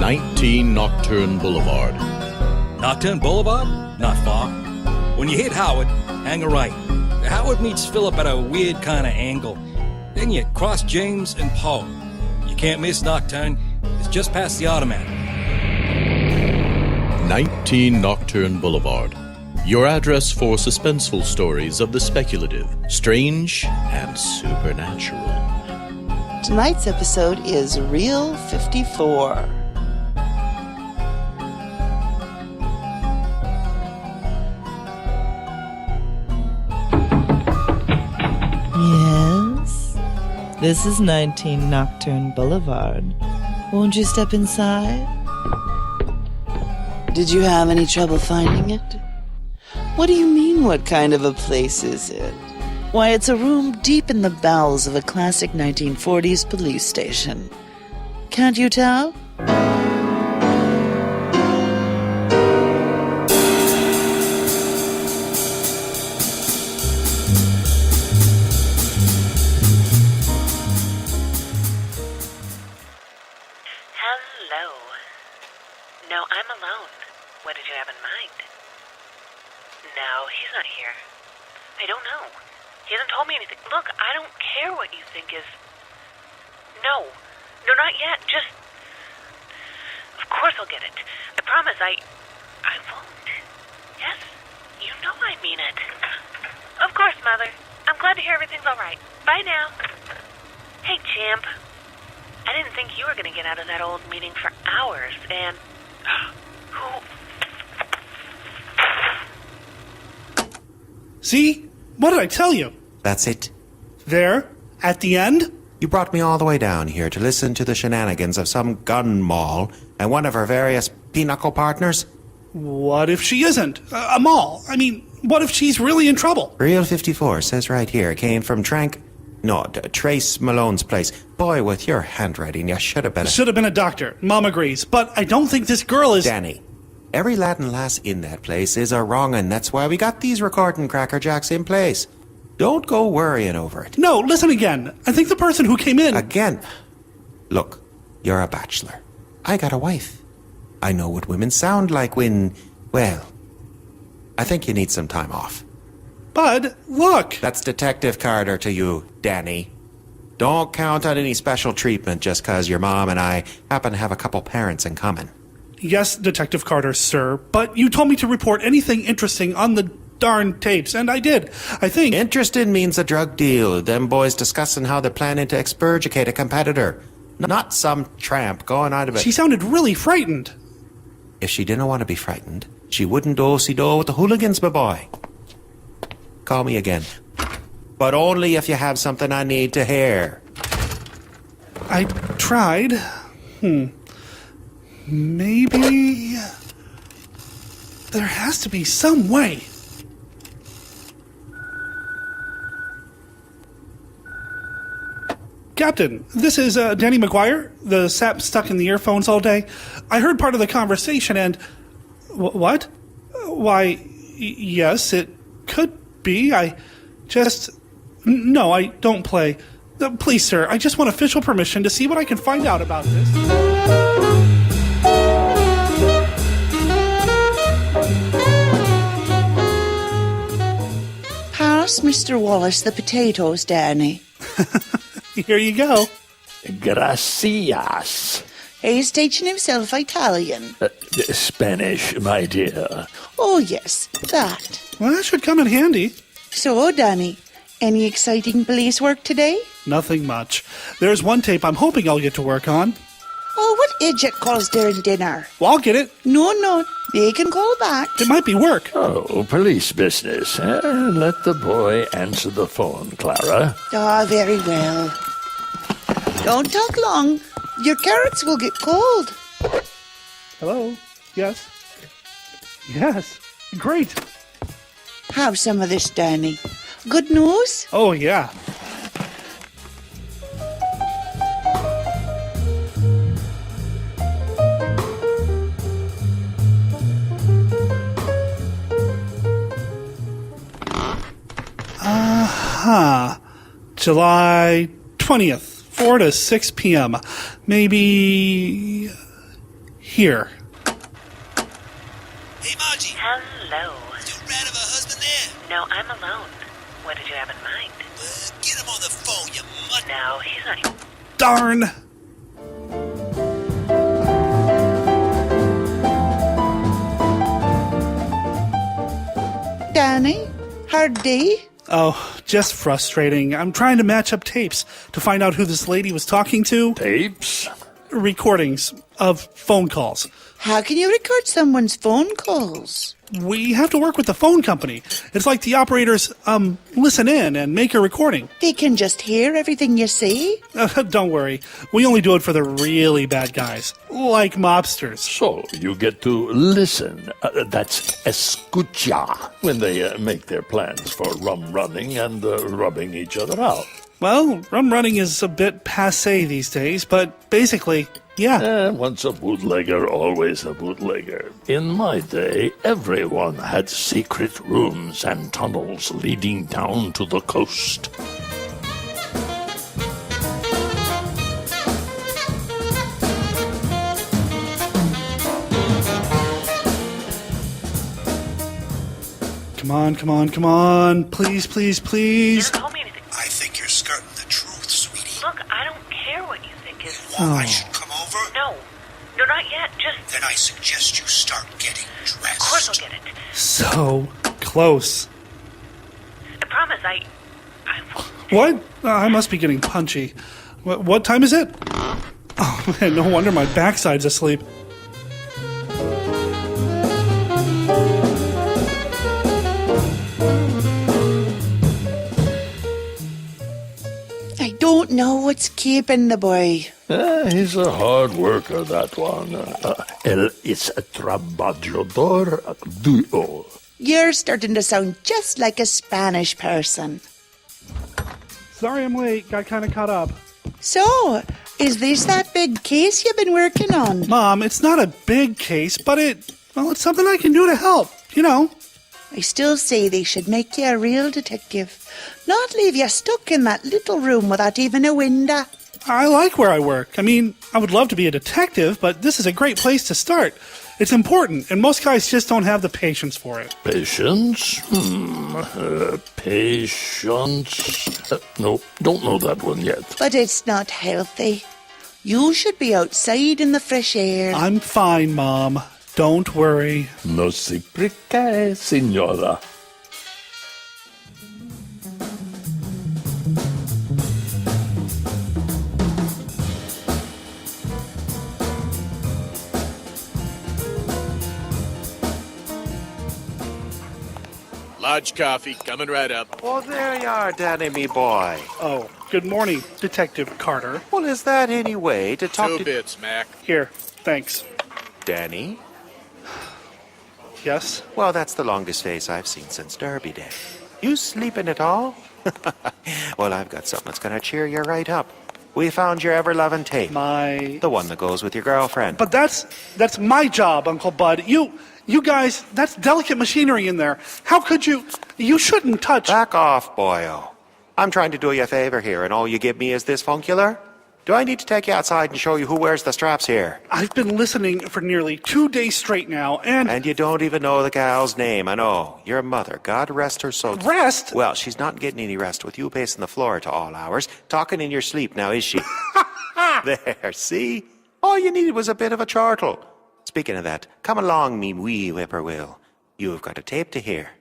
19 Nocturne Boulevard. Nocturne Boulevard? Not far. When you hit Howard, hang a right. Howard meets Phillip at a weird kind of angle. Then you cross James and Poe. You can't miss Nocturne. It's just past the automatic. 19 Nocturne Boulevard. Your address for suspenseful stories of the speculative, strange, and supernatural. Tonight's episode is Reel 54. Yes? This is 19 Nocturne Boulevard. Won't you step inside? Did you have any trouble finding it? What do you mean, what kind of a place is it? Why, it's a room deep in the bowels of a classic 1940s police station. Can't you tell? Hello. No, I'm Malone. What did you have in mind? No, he's not here. I don't know. He hasn't told me anything. Look, I don't care what you think is... No, not yet. Just... Of course I'll get it. I promise I won't. Yes, you know I mean it. Of course, Mother. I'm glad to hear everything's all right. Bye now. Hey, champ. I didn't think you were going to get out of that old meeting for hours, and... Who... See? What did I tell you? That's it. There, at the end? You brought me all the way down here to listen to the shenanigans of some gun moll and one of her various pinochle partners? What if she isn't? A mall. I mean, what if she's really in trouble? Reel 54 says right here it came from Trace Malone's place. Boy, with your handwriting, you should have been a doctor. Mom agrees. But I don't think this girl is... Danny. Every lad and lass in that place is a wrong'un. That's why we got these recording crackerjacks in place. Don't go worrying over it. No, listen again. I think the person who came in... Again? Look, you're a bachelor. I got a wife. I know what women sound like when... Well, I think you need some time off. Bud, look! That's Detective Carter to you, Danny. Don't count on any special treatment just because your mom and I happen to have a couple parents in common. Yes, Detective Carter, sir, but you told me to report anything interesting on the darn tapes, and I did. I think... Interested means a drug deal. Them boys discussing how they're planning to expurgate a competitor. Not some tramp going out of it. She sounded really frightened. If she didn't want to be frightened, she wouldn't do-si-do with the hooligans, my boy. Call me again. But only if you have something I need to hear. I tried. Maybe... There has to be some way. Captain, this is Danny Maguire, the sap stuck in the earphones all day. I heard part of the conversation and... What? Why, yes, it could be. I just... No, I don't play. Please, sir, I just want official permission to see what I can find out about this. Pass Mr. Wallace the potatoes, Danny. Here you go. Gracias. He's teaching himself Italian. Spanish, my dear. Oh, yes, that. Well, that should come in handy. So, Danny, any exciting police work today? Nothing much. There's one tape I'm hoping I'll get to work on. Oh, what idiot calls during dinner? Well, I'll get it. No, they can call back. It might be work. Oh, police business. Let the boy answer the phone, Clara. Ah, very well. Don't talk long. Your carrots will get cold. Hello? Yes? Yes. Great. Have some of this, Danny. Good news? Oh, yeah. July 20th, 4 to 6 p.m. Maybe Here. Hey, Margie. Hello. Is your rat of a husband there? No, I'm alone. What did you have in mind? Get him on the phone, you mutt. No, he's not here. Darn! Danny, hard day? Oh, just frustrating. I'm trying to match up tapes to find out who this lady was talking to. Tapes? Recordings of phone calls. How can you record someone's phone calls? We have to work with the phone company. It's like the operators, listen in and make a recording. They can just hear everything you say? Don't worry. We only do it for the really bad guys. Like mobsters. So, you get to listen. That's escucha, when they make their plans for rum running and rubbing each other out. Well, rum running is a bit passé these days, but basically, yeah. Once a bootlegger, always a bootlegger. In my day, everyone had secret rooms and tunnels leading down to the coast. Come on, come on, come on. Please, please, You please. haven't told me anything. I think you're skirting the truth, sweetie. Look, I don't care what you think is... I should come over? No, not yet. Just... Then I suggest you start getting dressed. Of course I'll get it. So close. I promise, I What? I must be getting punchy. What time is it? Oh, man, no wonder my backside's asleep. I don't know what's keeping the boy. He's a hard worker, that one. Él es trabajador duro. You're starting to sound just like a Spanish person. Sorry I'm late. Got kind of caught up. So, is this that big case you've been working on? Mom, it's not a big case, but it's something I can do to help. You know. I still say they should make you a real detective. Not leave you stuck in that little room without even a window. I like where I work. I mean, I would love to be a detective, but this is a great place to start. It's important, and most guys just don't have the patience for it. Patience? Patience? Nope, don't know that one yet. But it's not healthy. You should be outside in the fresh air. I'm fine, Mom. Don't worry. No se preocupe, señora. Large coffee, coming right up. Oh, there you are, Danny, me boy. Oh, good morning, Detective Carter. Well, is that any way to talk 2 to... bits, Mac. Here, thanks. Danny? Yes? Well, that's the longest face I've seen since Derby Day. You sleeping at all? Well, I've got something that's going to cheer you right up. We found your ever-loving tape. My... The one that goes with your girlfriend. But that's my job, Uncle Bud. You guys, that's delicate machinery in there. How could you... You shouldn't touch... Back off, boyo. I'm trying to do you a favor here, and all you give me is this funcular? Do I need to take you outside and show you who wears the straps here? I've been listening for nearly 2 days straight now, and... And you don't even know the gal's name, I know. Your mother, God rest her soul. Rest? Well, she's not getting any rest with you pacing the floor to all hours, talking in your sleep now, is she? There, see? All you needed was a bit of a chortle. Speaking of that, come along, me wee whippoorwill. You've got a tape to hear.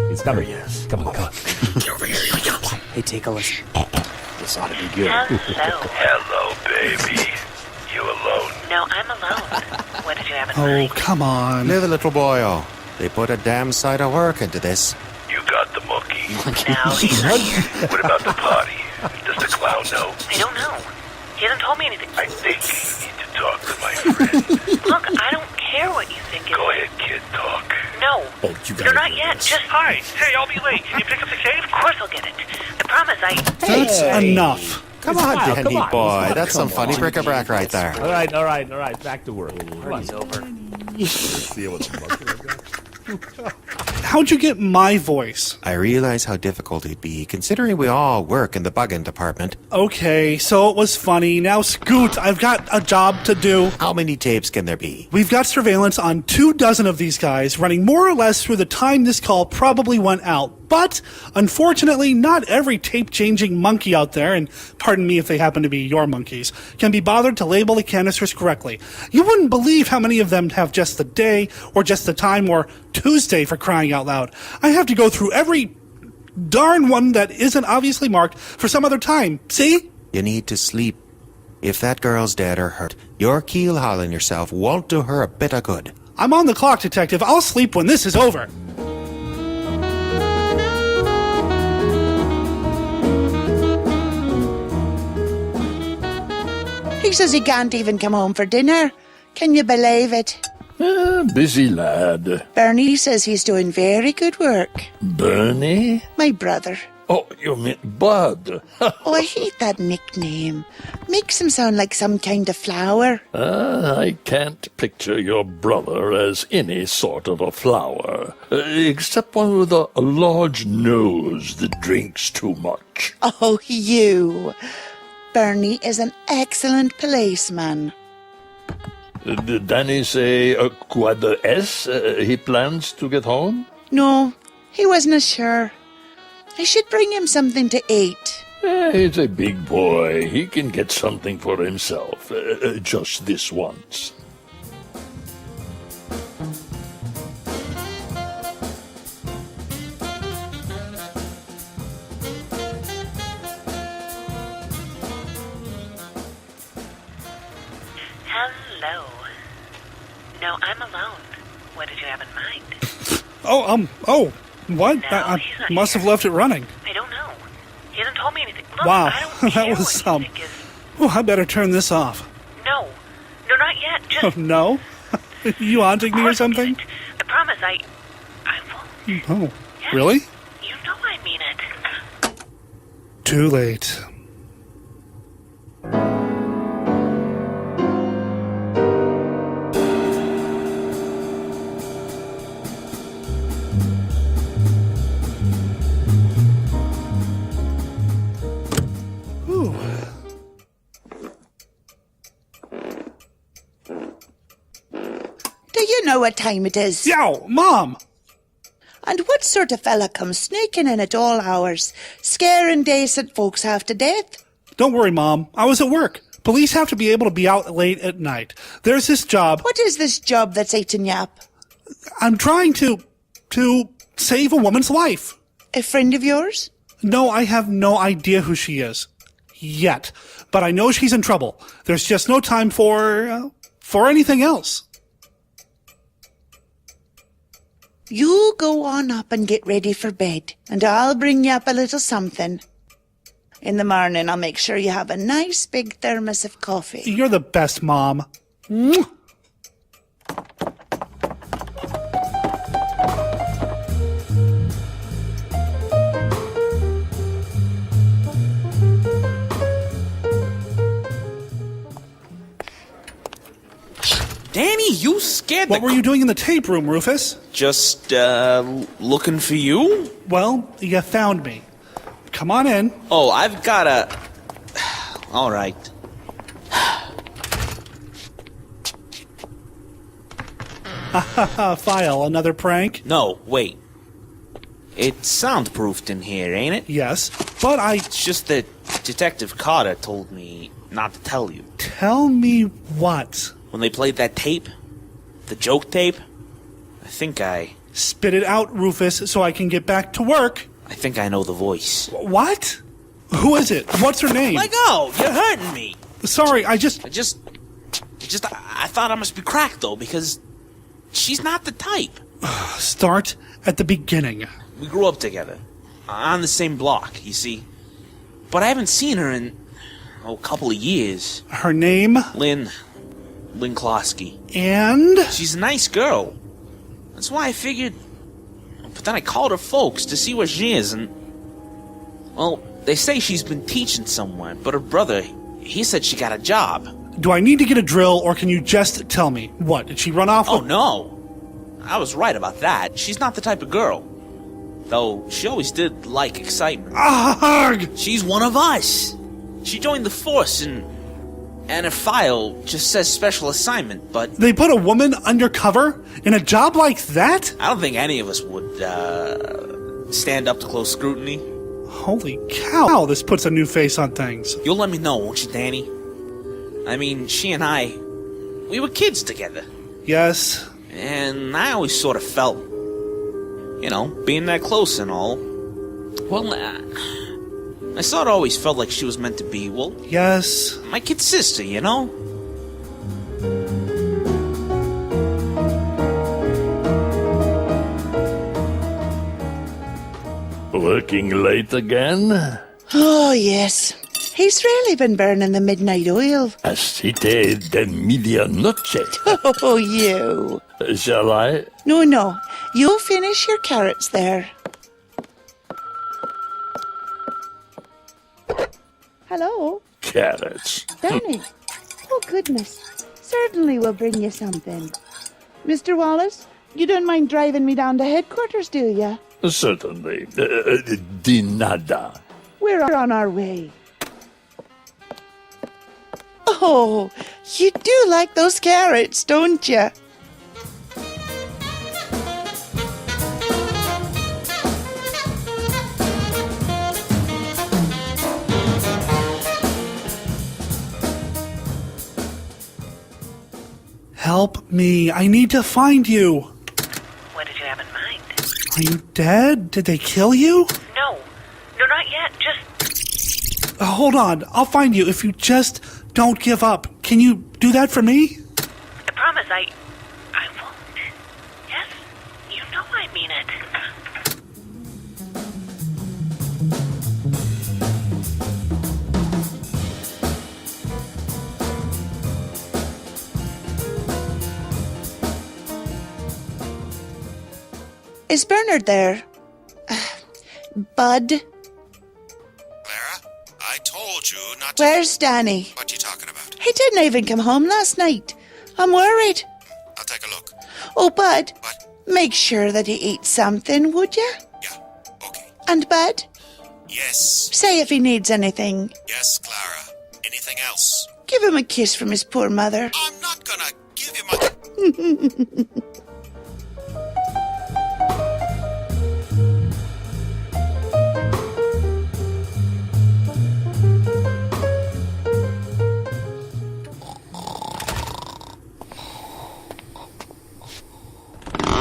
He's coming. Yes. Come on, come on. Get over here, you yumps. Hey, take a listen. This ought to be good. Hello. Hello, baby. You alone? No, I'm alone. What did you have in Oh, mind? come on. Live, little boyo. They put a damn sight of work into this. You got the monkey. No, he's not here. What about the party? Does the clown know? I don't know. He hasn't told me anything. I think you need to talk to my friend. Look, I don't care what you think is... Go ahead, kid, talk. No. Oh, you You're not yet. Just... Hi. Hey, I'll be late. Can you pick up the cave? Of course I'll get it. I promise That's enough. Come on, Wow, Danny come on. boy. That's Come some funny on. bric-a-brac right there. All right. Back to work. Party's over. See what's How'd you get my voice? I realize how difficult it'd be, considering we all work in the bugging department. Okay, so it was funny. Now scoot, I've got a job to do. How many tapes can there be? We've got surveillance on 24 of these guys, running more or less through the time this call probably went out. But, unfortunately, not every tape-changing monkey out there, and pardon me if they happen to be your monkeys, can be bothered to label the canisters correctly. You wouldn't believe how many of them have just the day, or just the time, or Tuesday for crying out loud. I have to go through every darn one that isn't obviously marked for some other time. See? You need to sleep. If that girl's dead or hurt, your keel-hauling yourself won't do her a bit of good. I'm on the clock, Detective. I'll sleep when this is over. He says he can't even come home for dinner. Can you believe it? Busy lad. Bernie says he's doing very good work. Bernie? My brother. Oh, you mean Bud? Oh, I hate that nickname. Makes him sound like some kind of flower. I can't picture your brother as any sort of a flower, except one with a large nose that drinks too much. Oh, you. Bernie is an excellent policeman. Did Danny say quad S he plans to get home? No, he wasn't sure. I should bring him something to eat. He's a big boy. He can get something for himself. Just this once. Hello. No, I'm alone. What did you have in mind? What? No, I he's not must here. have left it running. I don't know. He hasn't told me anything. Look, Wow, I don't care that was what some. you think is... Oh, I better turn this off. No, not yet. Oh, Just... no? You haunting me or something? I promise, I will. Oh, Yes, really? You know I mean it. Too late. Do you know what time it is? Yow, Mom! And what sort of fella comes sneaking in at all hours, scaring decent folks half to death? Don't worry, Mom. I was at work. Police have to be able to be out late at night. There's this job. What is this job that's eating you up? I'm trying to save a woman's life. A friend of yours? No, I have no idea who she is. Yet. But I know she's in trouble. There's just no time for anything else. You go on up and get ready for bed, and I'll bring you up a little something. In the morning, I'll make sure you have a nice big thermos of coffee. You're the best, Mom. Mwah. Danny, you scared What were you doing in the tape room, Rufus? Just, looking for you? Well, you found me. Come on in. Oh, I've got a... All right. File, another prank? No, wait. It's soundproofed in here, ain't it? Yes, but It's just that Detective Carter told me not to tell you. Tell me what? When they played that tape, the joke tape, I think I Spit it out, Rufus, so I can get back to work. I know the voice. What? Who is it? What's her name? Let go! You're hurting me! Sorry, I thought I must be cracked, though, because she's not the type. Start at the beginning. We grew up together, on the same block, you see. But I haven't seen her in, a couple of years. Her name? Lynne Closkey. And? She's a nice girl. That's why I figured... But then I called her folks to see where she is, and... Well, they say she's been teaching somewhere, but her brother, he said she got a job. Do I need to get a drill, or can you just tell me? What, did she run off? Oh, no. I was right about that. She's not the type of girl. Though she always did like excitement. Arrgh! She's one of us. She joined the force and her file just says special assignment, but... They put a woman undercover in a job like that? I don't think any of us would, stand up to close scrutiny. Holy cow, this puts a new face on things. You'll let me know, won't you, Danny? I mean, she and I, we were kids together. Yes. And I always sort of felt, you know, being that close and all. Well, I sort of always felt like she was meant to be, well... Yes. My kid sister, you know? Working late again? Oh, yes. He's really been burning the midnight oil. Asite de medianoche. Oh, you. Shall I? No. You finish your carrots there. Hello? Carrots. Danny. Oh, goodness. Certainly we'll bring you something. Mr. Wallace, you don't mind driving me down to headquarters, do you? Certainly. De nada. We're on our way. Oh, you do like those carrots, don't you? Help me. I need to find you. What did you have in mind? Are you dead? Did they kill you? No, not yet. Just... Hold on. I'll find you if you just don't give up. Can you do that for me? I promise I won't. Yes, you know I mean it. Is Bernard there? Bud? Clara, I told you not to... Where's Danny? What you talking about? He didn't even come home last night. I'm worried. I'll take a look. Oh, Bud. What? Make sure that he eats something, would you? Yeah, okay. And Bud? Yes. Say if he needs anything. Yes, Clara. Anything else? Give him a kiss from his poor mother. I'm not gonna give him a...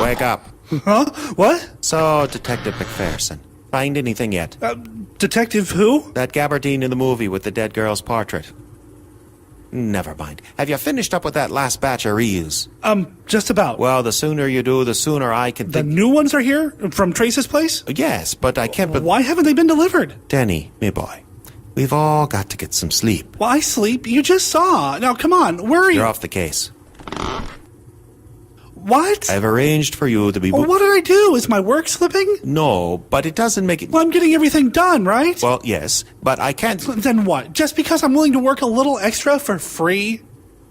Wake up. Huh? What? So, Detective McPherson, find anything yet? Detective who? That gabardine in the movie with the dead girl's portrait. Never mind. Have you finished up with that last batch of reuse? Just about. Well, the sooner you do, the sooner I can The new ones are here? From Trace's place? Yes, but I can't... Why haven't they been delivered? Danny, me boy, we've all got to get some sleep. Why sleep? You just saw. Now, come on. Where are you? You're off the case. What? I've arranged for you to be... Well, what did I do? Is my work slipping? No, but it doesn't make it... Well, I'm getting everything done, right? Well, yes, but I can't... Then what? Just because I'm willing to work a little extra for free?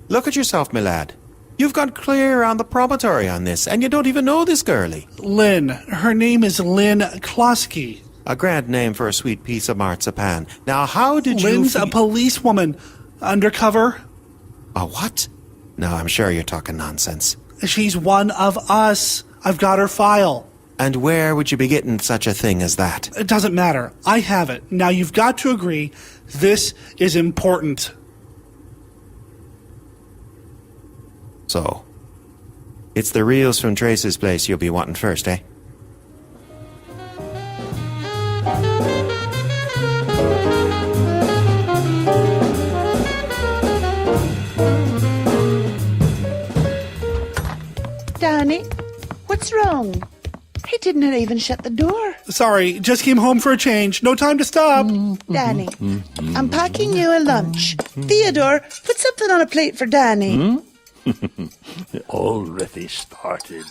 Look at yourself, my lad. You've gone clear on the promontory on this, and you don't even know this girlie. Lynne. Her name is Lynne Closkey. A grand name for a sweet piece of marzipan. Now, how did Lynne's a policewoman. Undercover. A what? No, I'm sure you're talking nonsense. She's one of us. I've got her file. And where would you be getting such a thing as that? It doesn't matter. I have it. Now you've got to agree, this is important. So, it's the reels from Trace's place you'll be wanting first, eh? Danny, what's wrong? He didn't even shut the door. Sorry, just came home for a change. No time to stop. Danny, I'm packing you a lunch. Theodore, put something on a plate for Danny. Already started.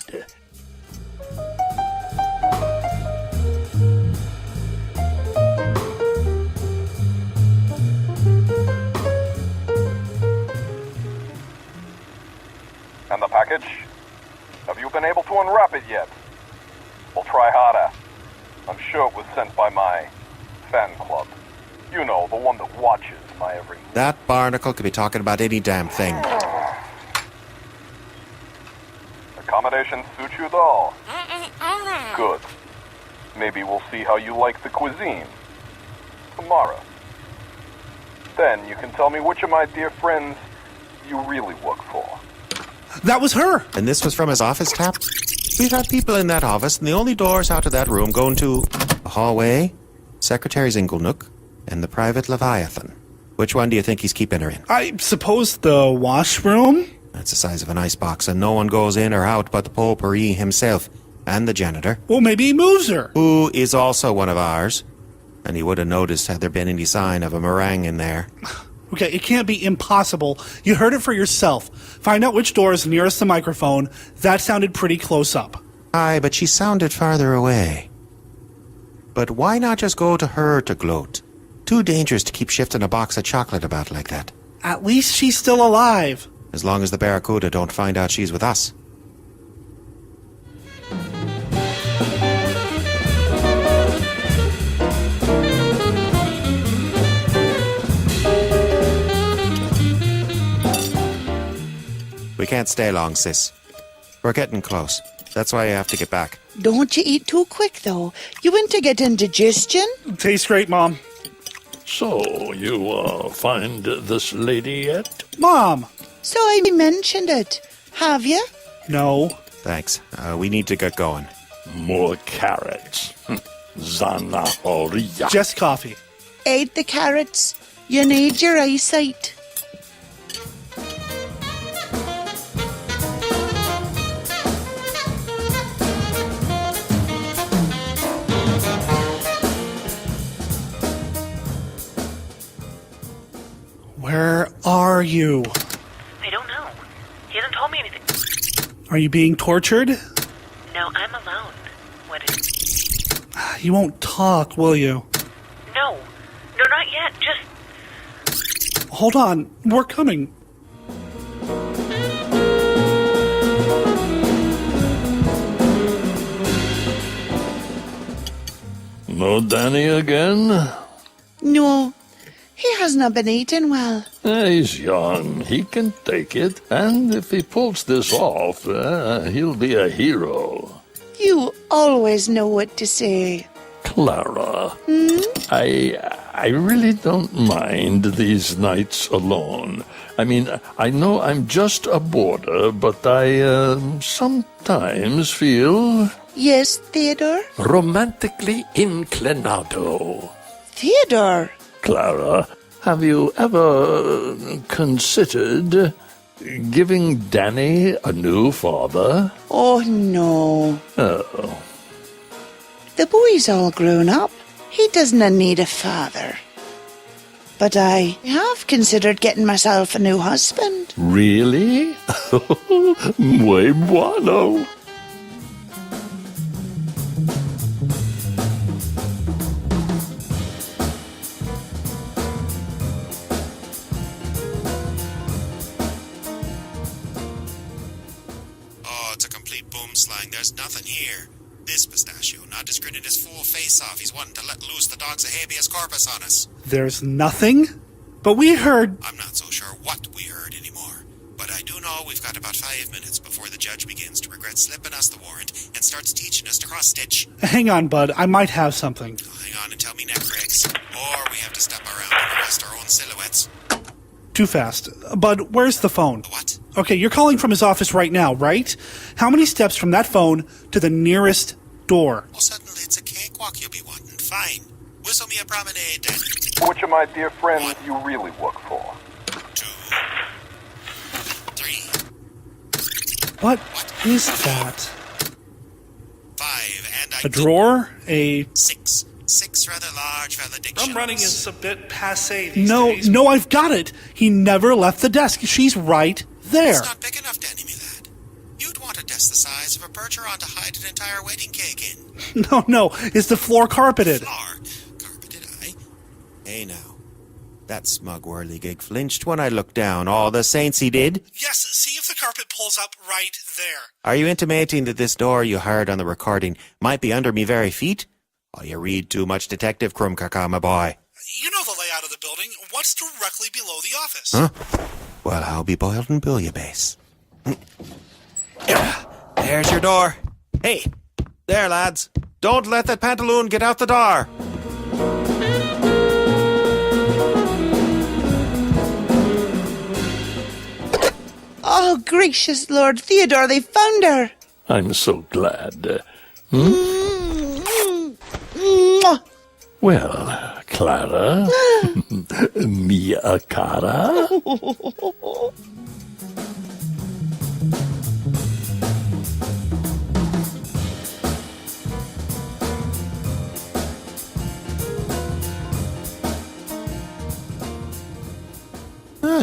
And the package? Have you been able to unwrap We'll try harder. I'm sure it was sent by my fan club. You know, the one that watches my every... That barnacle could be talking about any damn thing. Accommodations suit you, though? Good. Maybe we'll see how you like the cuisine. Tomorrow. Then you can tell me which of my dear friends you really work for. That was her! And this was from his office tap? We've had people in that office, and the only doors out of that room go into the hallway, Secretary's Inglenook, and the private Leviathan. Which one do you think he's keeping her in? I suppose the washroom? That's the size of an icebox, and no one goes in or out but the potpourri himself, and the janitor. Well, maybe he moves her. Who is also one of ours. And he would have noticed had there been any sign of a meringue in there. Okay, it can't be impossible. You heard it for yourself. Find out which door is nearest the microphone. That sounded pretty close up. Aye, but she sounded farther away. But why not just go to her to gloat? Too dangerous to keep shifting a box of chocolate about like that. At least she's still alive. As long as the Barracuda don't find out she's with us. We can't stay long, sis. We're getting close. That's why you have to get back. Don't you eat too quick, though. You want to get indigestion? Tastes great, Mom. So, you, find this lady yet? Mom! So I mentioned it. Have you? No. Thanks. We need to get going. More carrots. Zanahoria. Just coffee. Ate the carrots. You need your eyesight. Where are you? I don't know. He hasn't told me anything. Are you being tortured? No, I'm alone. What is... You won't talk, will you? No. No, not yet. Just... Hold on. We're coming. No Danny again? No. He has not been eating well. He's young. He can take it. And if he pulls this off, he'll be a hero. You always know what to say. Clara, I really don't mind these nights alone. I mean, I know I'm just a boarder, but I sometimes feel... Yes, Theodore? romantically inclinado. Theodore? Clara, have you ever considered giving Danny a new father? Oh, no. Oh. The boy's all grown up. He doesn't need a father. But I have considered getting myself a new husband. Really? Muy bueno. There's nothing here. This pistachio not just grinning his full face off. He's wanting to let loose the dogs of habeas corpus on us. There's nothing? But we heard... I'm not so sure what we heard anymore. But I do know we've got about 5 minutes before the judge begins to regret slipping us the warrant and starts teaching us to cross-stitch. Hang on, bud. I might have something. Hang on and tell me neck breaks. Or we have to step around and arrest our own silhouettes. Too fast. Bud, where's the phone? What? Okay, you're calling from his office right now, right? How many steps from that phone to the nearest door? Well, suddenly it's a cakewalk you'll be wanting. Fine. Whistle me a promenade, Danny. Which of my dear friends you really work for? 2, 3. What is that? 5, and A drawer? A... 6. 6 rather large valedictions. Rum running is a bit passé these days. No, I've got it. He never left the desk. She's right there. It's not big enough, Danny, me lad. You'd want a desk the size of a percheron to hide an entire wedding cake in. No. Is the floor carpeted? Floor? Carpeted, aye. Hey, now. That smug whirligig flinched when I looked down. All the saints he did. Yes, see if the carpet pulls up right there. Are you intimating that this door you heard on the recording might be under me very feet? Oh, you read too much Detective Krumkaka, my boy. You know the layout of the building. What's directly below the office? Huh? Well, I'll be boiled in bouillabaisse. There's your door. Hey, there, lads. Don't let that pantaloon get out the door. Oh, gracious Lord Theodore, they found her! I'm so glad. Mwah. Well, Clara, mia cara.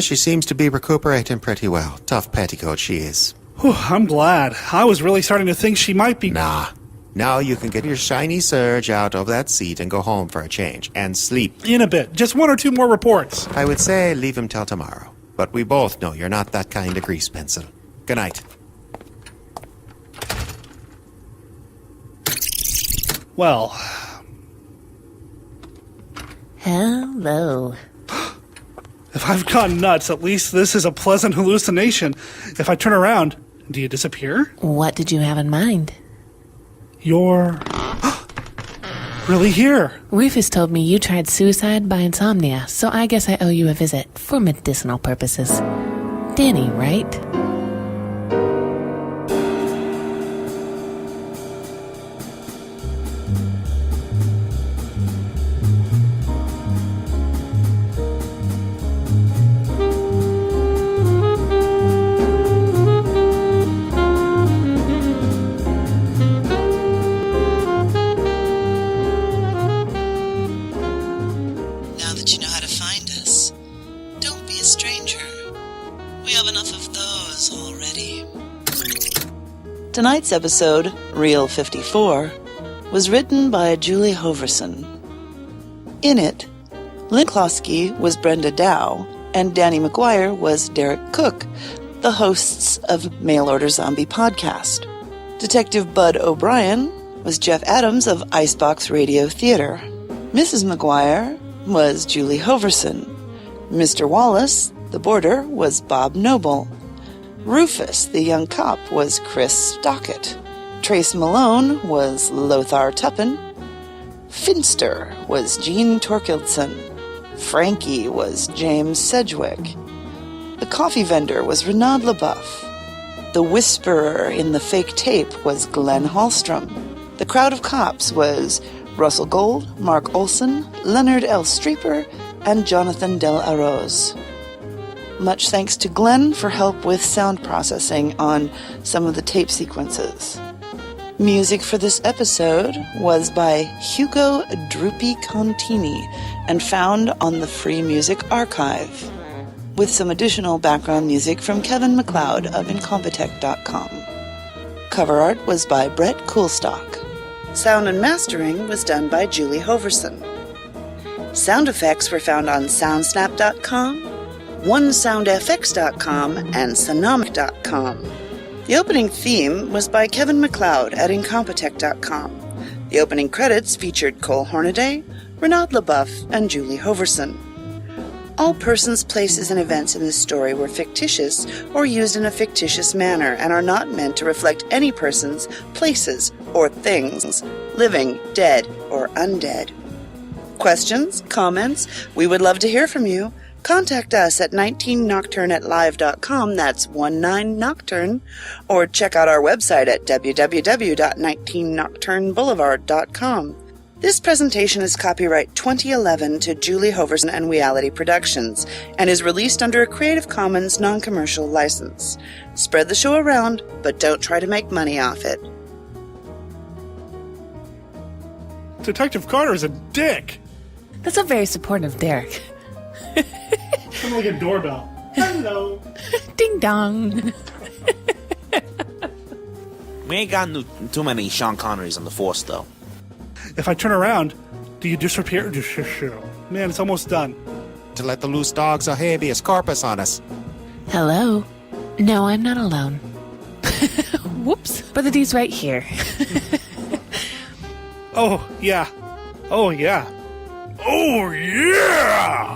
She seems to be recuperating pretty well. Tough petticoat she is. Whew, I'm glad. I was really starting to think she might be... Nah. Now you can get your shiny Surge out of that seat and go home for a change. And sleep. In a bit. Just 1 or 2 more reports. I would say leave him till tomorrow. But we both know you're not that kind of grease pencil. Good night. Well... Hello. If I've gone nuts, at least this is a pleasant hallucination. If I turn around, do you disappear? What did you have in mind? You're... really here. Rufus told me you tried suicide by insomnia, so I guess I owe you a visit for medicinal purposes. Danny, right? Tonight's episode, Reel 54, was written by Julie Hoverson. In it, Lynne Closkey was Brenda Dow, and Danny Maguire was Derek Cook, the hosts of Mail Order Zombie podcast. Detective Bud O'Brien was Jeff Adams of Icebox Radio Theater. Mrs. Maguire was Julie Hoverson. Mr. Wallace, the boarder, was Bob Noble. Rufus, the young cop, was Chris Stockett. Trace Malone was Lothar Tuppan. Finster was Jean Thorkildsen. Frankie was James Sedgwick. The coffee vendor was Reynaud LeBoeuf. The whisperer in the fake tape was Glen Hallstrom. The crowd of cops was Russell Gold, Mark Olson, Leonard L. Streeper, and Jonathon del Arroz. Much thanks to Glen for help with sound processing on some of the tape sequences. Music for this episode was by Hugo Drupi Contini and found on the Free Music Archive, with some additional background music from Kevin MacLeod of Incompetech.com. Cover art was by Brett Coulstock. Sound and mastering was done by Julie Hoverson. Sound effects were found on Soundsnap.com, OneSoundFX.com, and Sonomic.com. The opening theme was by Kevin MacLeod at Incompetech.com. The opening credits featured Cole Hornaday, Reynaud LeBoeuf, and Julie Hoverson. All persons, places, and events in this story were fictitious or used in a fictitious manner and are not meant to reflect any persons, places, or things, living, dead, or undead. Questions? Comments? We would love to hear from you. Contact us at 19nocturne@live.com, that's 19nocturne, or check out our website at www.19nocturneboulevard.com. This presentation is copyright 2011 to Julie Hoverson and Reality Productions and is released under a Creative Commons non-commercial license. Spread the show around, but don't try to make money off it. Detective Carter's a dick. That's a very supportive Derek. Sounds like a doorbell. Hello. Ding dong. We ain't got too many Sean Connerys on the force, though. If I turn around, do you disappear? Man, it's almost done. To let the loose dogs of habeas corpus on us. Hello. No, I'm not alone. Whoops. Brother D's right here. Oh, yeah. Oh, yeah. Oh, yeah!